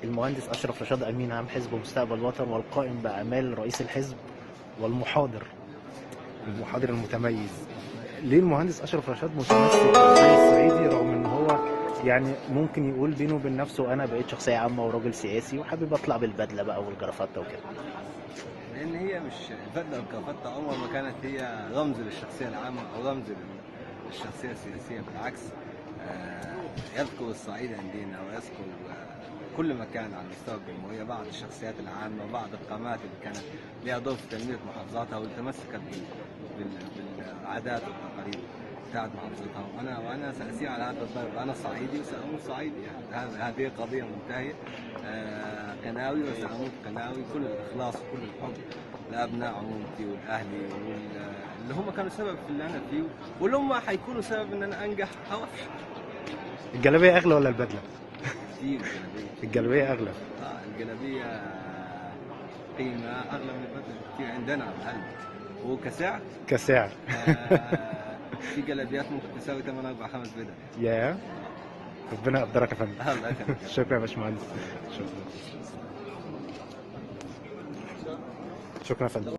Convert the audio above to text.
المهندس أشرف رشاد أمين عام حزب مستقبل وطن والقائم بأعمال رئيس الحزب والمحاضر المتميز. ليه المهندس أشرف رشاد متمسك بالحي الصعيدي رغم إن هو يعني ممكن يقول بينه وبين نفسه أنا بقيت شخصية عامة وراجل سياسي وحابب أطلع بالبدلة بقى والجرافطة وكده؟ لان هي مش البدله والكرافته عمر ما كانت هي رمز للشخصيه العامه او رمز للشخصيه السياسيه. بالعكس، يذكر الصعيد عندنا ويذكر كل مكان على مستوى الجمهوريه بعض الشخصيات العامه وبعض القامات اللي كانت لها دور في تنميه محافظاتها واللي تمسكت بالعادات والتقاليد بتاعت محافظتها. وانا ساسير على هذا الضرب. انا صعيدي وساموت صعيدي، يعني هذه قضيه منتهيه. قناوي وساموت قناوي، كل الاخلاص وكل الحب لابناء عمومتي والاهلي اللي هم كانوا سبب في اللي انا فيه، واللي هم حيكونوا سبب ان انا انجح او افشل. الجلابية أغلى ولا البدلة؟ كتير الجلابيه. الجلابية أغلى. الجلابيه قيمه اغلى من البدله كتير عندنا على الاقل، وكسعر كسعر. في جلابيات ممكن تساوي 8 4 5 بدل. يا ربنا يقدرك يا فندم. الله يخليك. شكرا يا باشمهندس. شكرا. شكرا يا فندم.